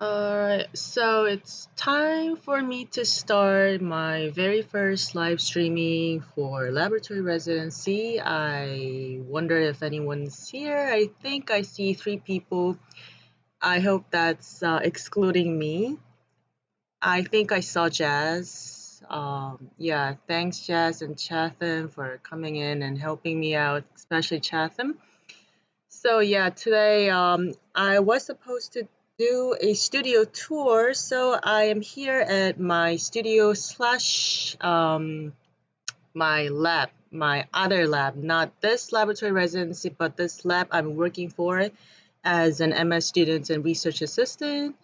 Alright, so it's time for me to start my very first live streaming for laboratory residency. I wonder if anyone's here. I think I see 3 people. I hope that's excluding me. I think I saw Jazz. Yeah, thanks Jazz and Chatham for coming in and helping me out, especially Chatham. So yeah, today I was supposed to do a studio tour, so I am here at my studio slash my lab, my other lab, not this laboratory residency, but this lab I'm working for as an MS student and research assistant.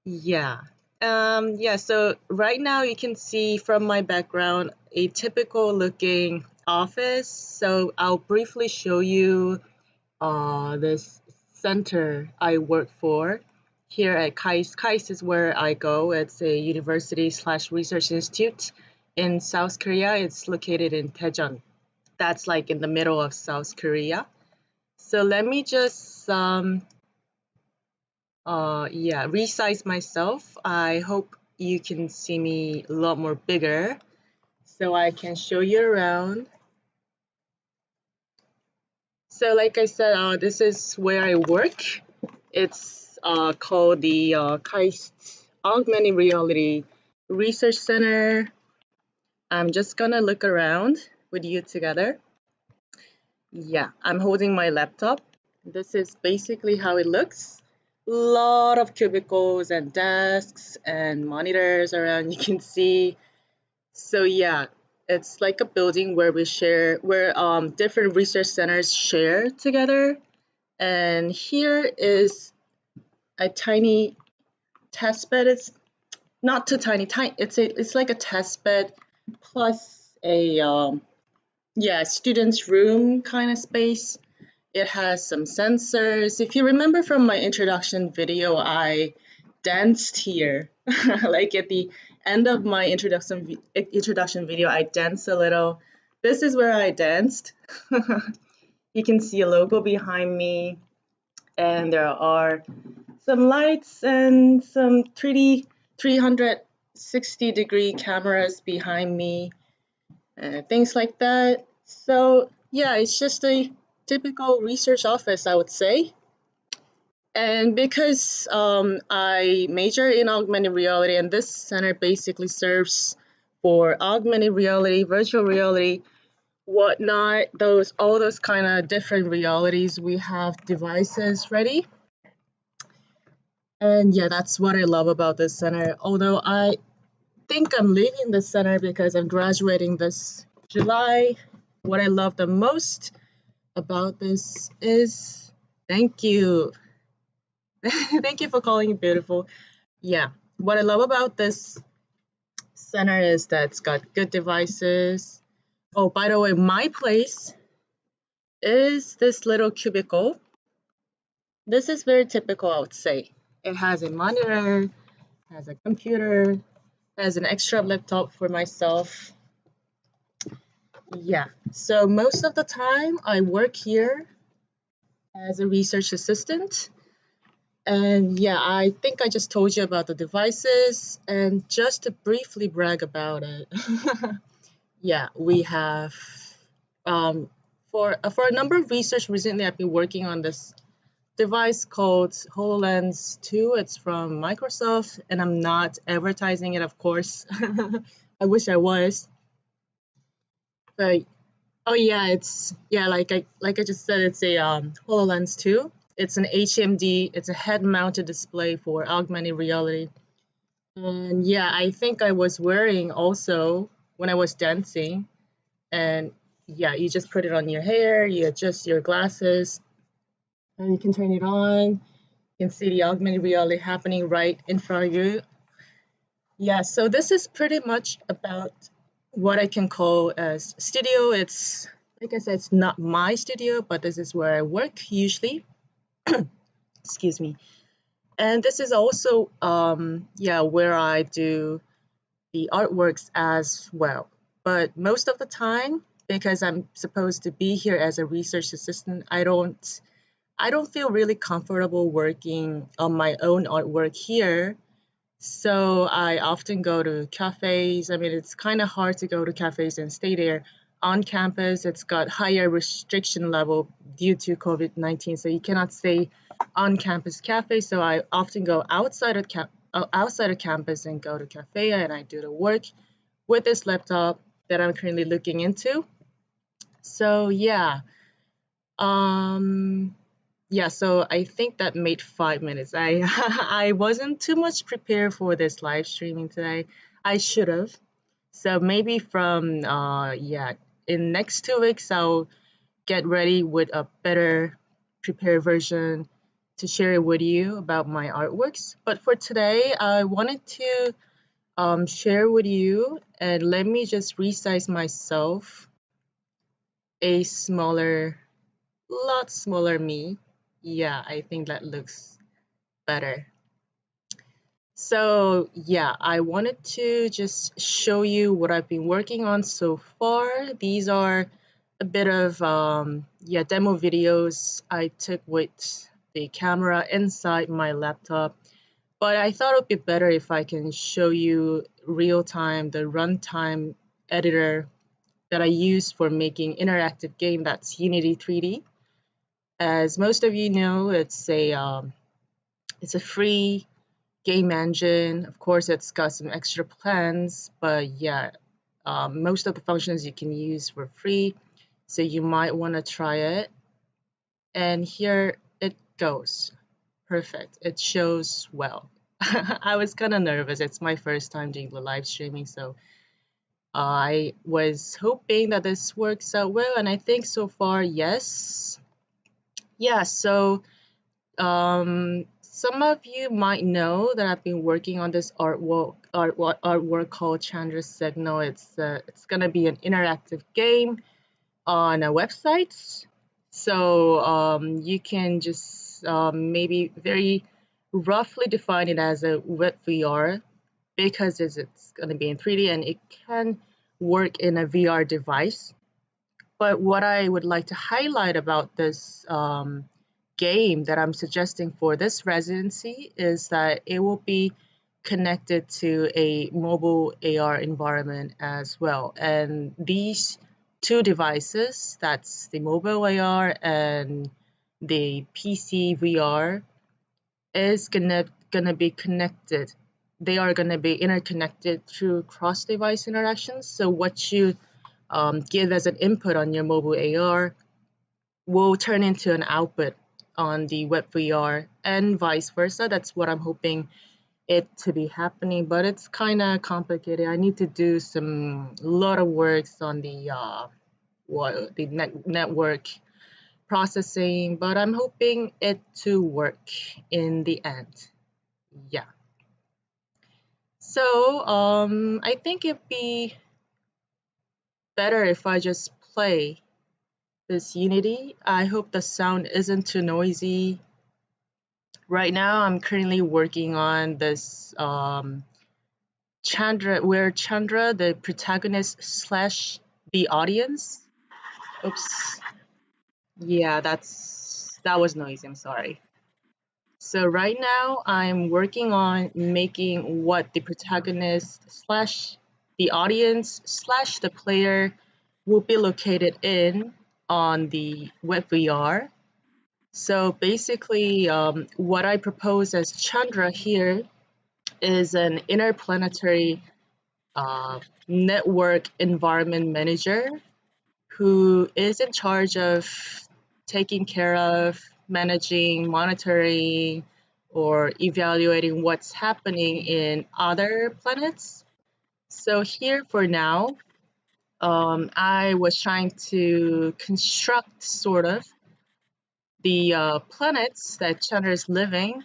Yeah. Yeah, so right now you can see from my background a typical looking office. So I'll briefly show you this center I work for here at KAIST. KAIST is where I go. It's a university slash research institute in South Korea. It's located in Daejeon. That's like in the middle of South Korea. So let me just yeah, resize myself. I hope you can see me a lot more bigger so I can show you around. So like I said, this is where I work. It's called the KAIST Augmented Reality Research Center. I'm just gonna look around with you together. Yeah, I'm holding my laptop. This is basically how it looks. Lot of cubicles and desks and monitors around you can see. So yeah, it's like a building where we share, where different research centers share together. And here is a tiny test bed. It's not too tiny, tiny. It's like a test bed plus a yeah, student's room kind of space. It has some sensors. If you remember from my introduction video, I danced here. Like at the end of my introduction video, I danced a little. This is where I danced. You can see a logo behind me, and there are some lights and some 3D 360-degree cameras behind me, things like that. So yeah, it's just a typical research office, I would say. And because I major in augmented reality, and this center basically serves for augmented reality, virtual reality, whatnot, those all those kind of different realities, we have devices ready. And yeah, that's what I love about this center. Although I think I'm leaving the center because I'm graduating this July. What I love the most about this is thank you. Thank you for calling it beautiful. Yeah, what I love about this center is that it's got good devices. Oh, by the way, my place is this little cubicle. This is very typical, I would say. It has a monitor, has a computer, has an extra laptop for myself. Yeah, so most of the time I work here as a research assistant. And yeah, I think I just told you about the devices. And just to briefly brag about it, yeah, we have for a number of research recently, I've been working on this device called HoloLens 2. It's from Microsoft, and I'm not advertising it, of course. I wish I was. But oh yeah, it's yeah, like I just said, it's a HoloLens 2. It's an HMD, it's a head-mounted display for augmented reality. And yeah, I think I was wearing also when I was dancing. And yeah, you just put it on your hair, you adjust your glasses, and you can turn it on. You can see the augmented reality happening right in front of you. Yeah, so this is pretty much about what I can call as studio. It's like I said, it's not my studio, but this is where I work usually. Excuse me. And this is also yeah, where I do the artworks as well. But most of the time, because I'm supposed to be here as a research assistant, I don't I don't feel really comfortable working on my own artwork here. So I often go to cafes. I mean, it's kind of hard to go to cafes and stay there. On campus, it's got higher restriction level due to COVID-19, so you cannot stay on campus cafe. So I often go outside of campus and go to cafe, and I do the work with this laptop that I'm currently looking into. So um, so I think that made 5 minutes. I I wasn't too much prepared for this live streaming today. I should have. So maybe from in next 2 weeks I'll get ready with a better prepared version to share it with you about my artworks. But for today, I wanted to share with you, and let me just resize myself a smaller, lot smaller me. Yeah, I think that looks better. So I wanted to just show you what I've been working on so far. These are a bit of demo videos I took with the camera inside my laptop. But I thought it would be better if I can show you real time, the runtime editor that I use for making interactive game. That's Unity 3D. As most of you know, it's a free game engine. Of course, it's got some extra plans, but most of the functions you can use for free. So you might want to try it. And here it goes. Perfect. It shows well. I was kind of nervous. It's my first time doing the live streaming, so I was hoping that this works out well, and I think so far, yes. So some of you might know that I've been working on this artwork called Chandra Signal. It's gonna be an interactive game on a website, so you can just maybe very roughly define it as a web VR because it's gonna be in 3D and it can work in a VR device. But what I would like to highlight about this game that I'm suggesting for this residency is that it will be connected to a mobile AR environment as well. And these two devices, that's the mobile AR and the PC VR, is gonna be connected. They are gonna be interconnected through cross-device interactions. So what you give as an input on your mobile AR will turn into an output on the web VR and vice versa. That's what I'm hoping it to be happening, but it's kind of complicated. I need to do some lot of works on the network processing, but I'm hoping it to work in the end. Yeah. So I think it'd be better if I just play this Unity. I hope the sound isn't too noisy. Right now, I'm currently working on this Chandra, where Chandra, the protagonist slash the audience. Oops. Yeah, that was noisy. I'm sorry. So right now, I'm working on making what the protagonist slash the audience slash the player will be located in on the web VR. So basically, what I propose as Chandra here is an interplanetary uh, network environment manager who is in charge of taking care of managing, monitoring, or evaluating what's happening in other planets. So here for now, I was trying to construct sort of the planets that Chandra is living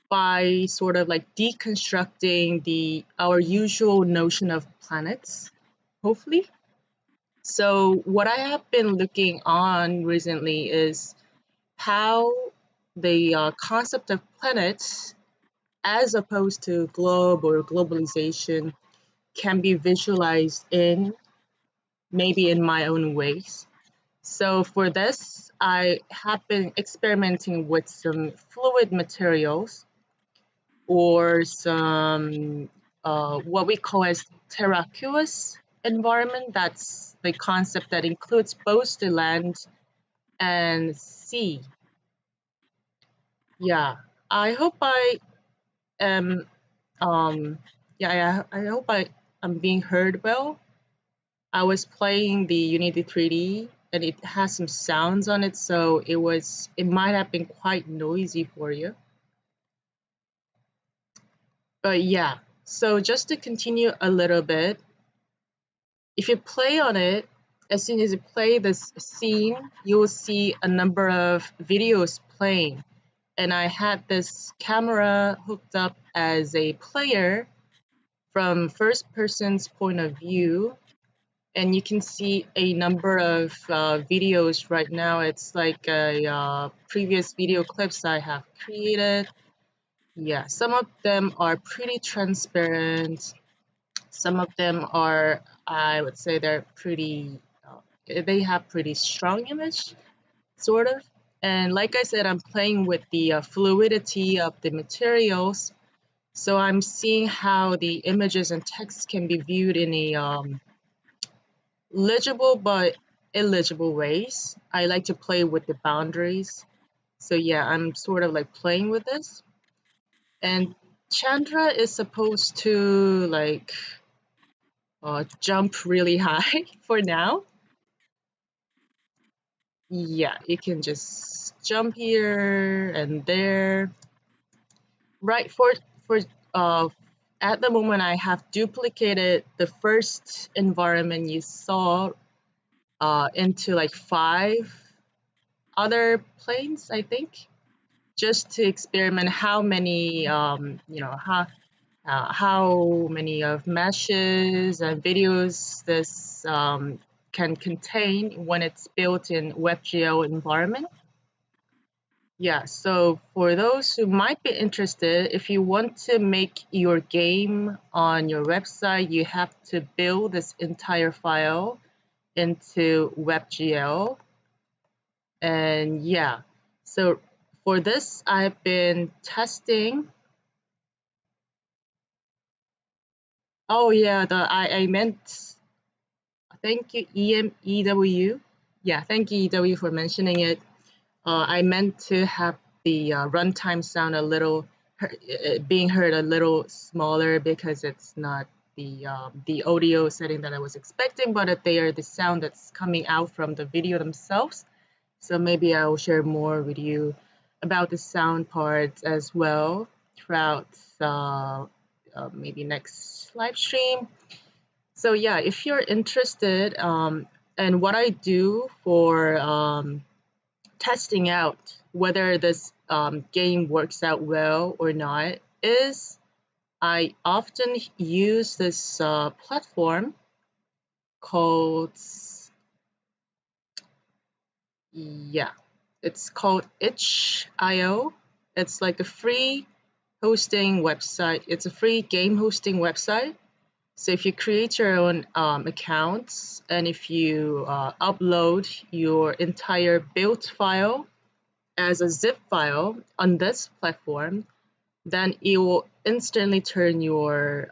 by sort of like deconstructing the our usual notion of planets, hopefully. So what I have been looking on recently is how the concept of planets, as opposed to globe or globalization, can be visualized in maybe in my own ways. So for this, I have been experimenting with some fluid materials or some what we call as terraqueous environment. That's the concept that includes both the land and sea. Yeah, I hope I am. I hope am being heard well. I was playing the Unity 3D and it has some sounds on it, so it might have been quite noisy for you. But yeah, so just to continue a little bit, if you play on it, as soon as you play this scene, you will see a number of videos playing. And I had this camera hooked up as a player from first person's point of view. And you can see a number of videos right now. It's like a previous video clips I have created. Yeah, some of them are pretty transparent. Some of them are, I would say, they have pretty strong image, sort of. And like I said, I'm playing with the fluidity of the materials. So I'm seeing how the images and text can be viewed in a legible but illegible ways. I like to play with the boundaries. So yeah, I'm sort of like playing with this. And Chandra is supposed to like jump really high for now. Yeah, you can just jump here and there. Right, for uh at the moment I have duplicated the first environment you saw into like 5 other planes, I think, just to experiment how many how many of meshes and videos this can contain when it's built in WebGL environment. Yeah, so for those who might be interested, if you want to make your game on your website, you have to build this entire file into WebGL. And yeah, so for this, I've been testing. Oh yeah, I meant thank you EMEW. Yeah, thank you EW for mentioning it. I meant to have the runtime sound being heard a little smaller because it's not the audio setting that I was expecting, but they are the sound that's coming out from the video themselves. So maybe I will share more with you about the sound parts as well throughout maybe next live stream. So yeah, if you're interested, and what I do for testing out whether this game works out well or not is I often use this platform called, yeah, it's called itchio. It's like a free hosting website. It's a free game hosting website. So if you create your own accounts and if you upload your entire build file as a zip file on this platform, then it will instantly turn your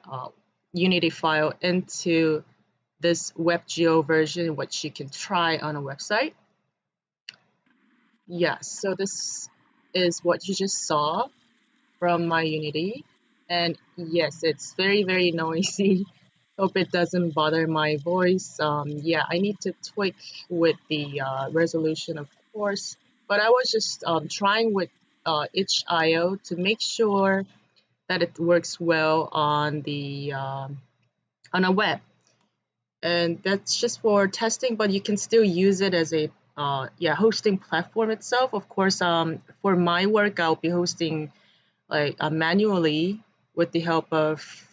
Unity file into this WebGL version, which you can try on a website. Yeah, so this is what you just saw from my Unity. And yes, it's very, very noisy. Hope it doesn't bother my voice. Yeah, I need to tweak with the resolution, of course. But I was just trying with itch.io to make sure that it works well on a web. And that's just for testing, but you can still use it as a hosting platform itself. Of course, for my work, I'll be hosting like manually with the help of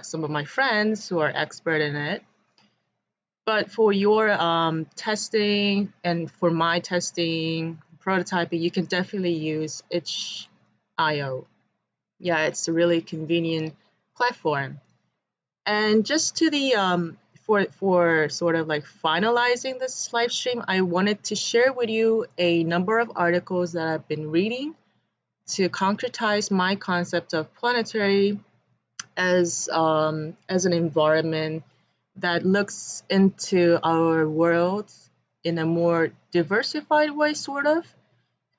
some of my friends who are expert in it. But for your testing and for my testing prototyping, you can definitely use itch.io. Yeah, it's a really convenient platform. And just to the for sort of like finalizing this live stream, I wanted to share with you a number of articles that I've been reading to concretize my concept of planetary as an environment that looks into our world in a more diversified way, sort of,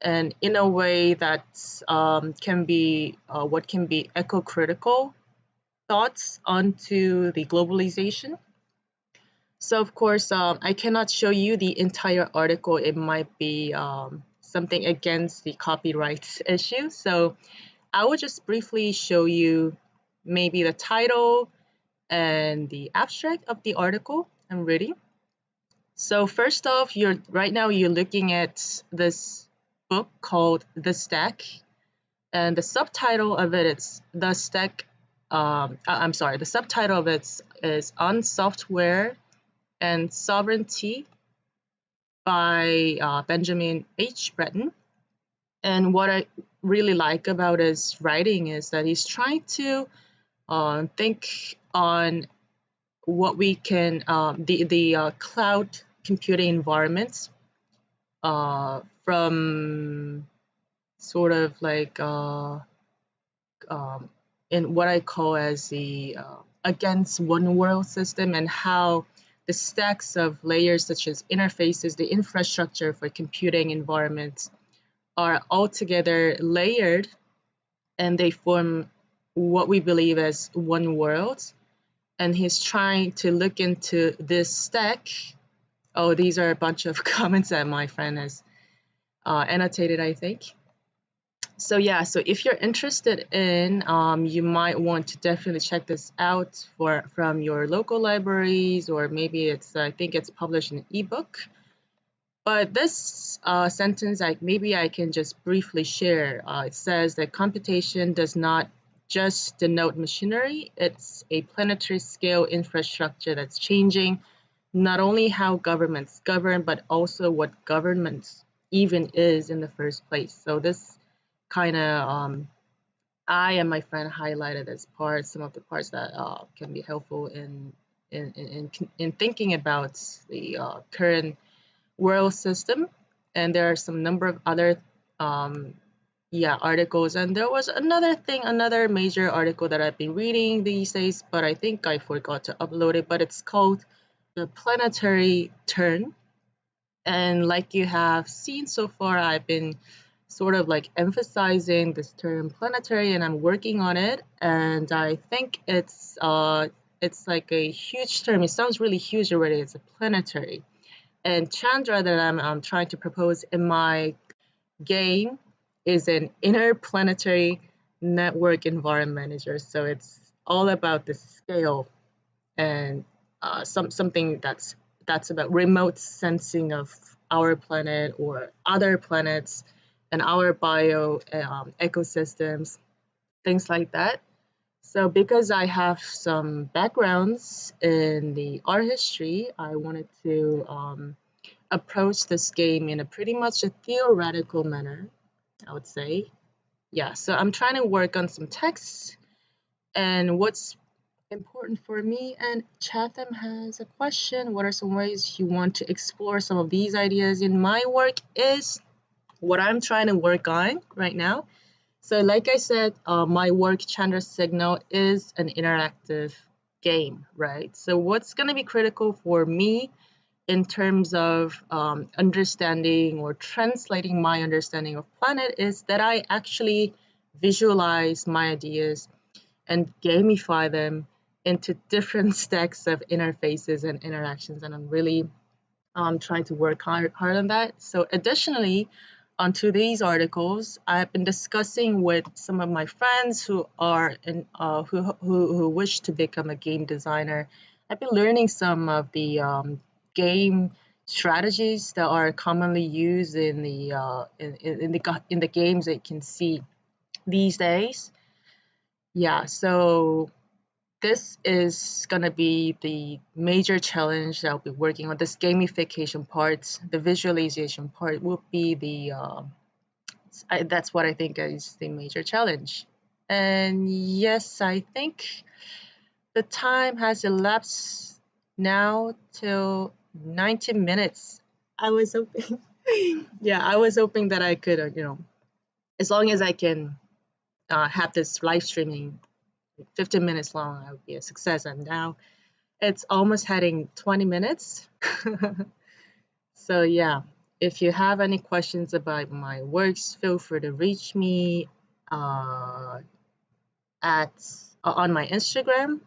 and in a way that can be what can be eco-critical thoughts onto the globalization. So, of course, I cannot show you the entire article. It might be something against the copyright issue. So, I will just briefly show you maybe the title and the abstract of the article I'm reading. So, first off, you're looking at this book called The Stack, and the subtitle of it is The Stack. I'm sorry, the subtitle of it is On Software and Sovereignty by Benjamin H. Breton. And what I really like about his writing is that he's trying to think on what we can, the cloud computing environments from sort of like in what I call as the against one world system, and how the stacks of layers such as interfaces, the infrastructure for computing environments are all together layered, and they form what we believe as one world. And he's trying to look into this stack. Oh, these are a bunch of comments that my friend has annotated, I think. So yeah, so if you're interested in, you might want to definitely check this out from your local libraries, or maybe I think it's published in ebook. But this sentence, maybe I can just briefly share. It says that computation does not just denote machinery, it's a planetary scale infrastructure that's changing not only how governments govern, but also what governments even is in the first place. So this kind of I and my friend highlighted as some of the parts that can be helpful in thinking about the current world system. And there are some number of other articles. And there was another major article that I've been reading these days, but I think I forgot to upload it. But it's called The Planetary Turn. And like you have seen so far, I've been sort of like emphasizing this term planetary, and I'm working on it. And I think it's like a huge term. It sounds really huge already. It's a planetary. And Chandra that I'm trying to propose in my game is an interplanetary network environment manager. So it's all about the scale, and something that's about remote sensing of our planet or other planets and our bio ecosystems, things like that. So because I have some backgrounds in the art history, I wanted to approach this game in a pretty much a theoretical manner, I would say. Yeah, so I'm trying to work on some texts, and what's important for me. And Chatham has a question: what are some ways you want to explore some of these ideas in my work? Is what I'm trying to work on right now. So like I said, my work, Chandra Signal, is an interactive game, right? So what's going to be critical for me in terms of understanding or translating my understanding of planet is that I actually visualize my ideas and gamify them into different stacks of interfaces and interactions. And I'm really trying to work hard on that. So additionally, onto these articles, I've been discussing with some of my friends who are who wish to become a game designer. I've been learning some of the game strategies that are commonly used in the in the games that you can see these days. Yeah, so this is gonna be the major challenge that I'll be working on. This gamification part, the visualization part, will be that's what I think is the major challenge. And yes, I think the time has elapsed now till 90 minutes. I was hoping, yeah, I was hoping that I could, as long as I can have this live streaming 15 minutes long, I would be a success. And now it's almost heading 20 minutes. So yeah, if you have any questions about my works, feel free to reach me uh, at on my Instagram.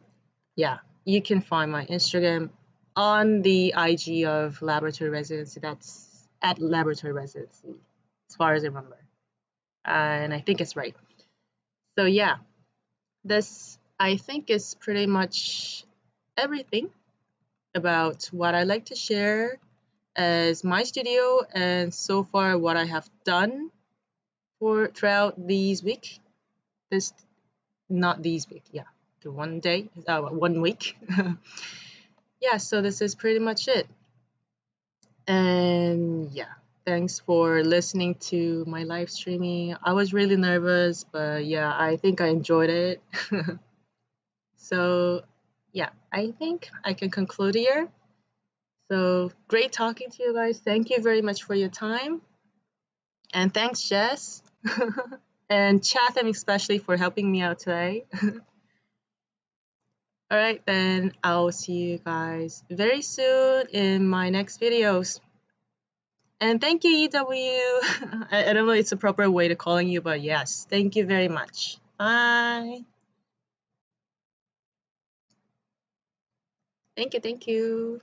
Yeah, you can find my Instagram on the IG of Laboratory Residency. That's at Laboratory Residency, as far as I remember, and I think it's right. So yeah, this I think is pretty much everything about what I like to share as my studio and so far what I have done for throughout these week. This not these week, yeah, the 1 day, 1 week. Yeah, so this is pretty much it. And yeah, thanks for listening to my live streaming. I was really nervous, but yeah, I think I enjoyed it. So yeah, I think I can conclude here. So great talking to you guys. Thank you very much for your time. And thanks, Jess. And Chatham, especially for helping me out today. All right, then I'll see you guys very soon in my next videos. And thank you, EW. I don't know it's a proper way to calling you, but yes, thank you very much. Bye. Thank you, thank you.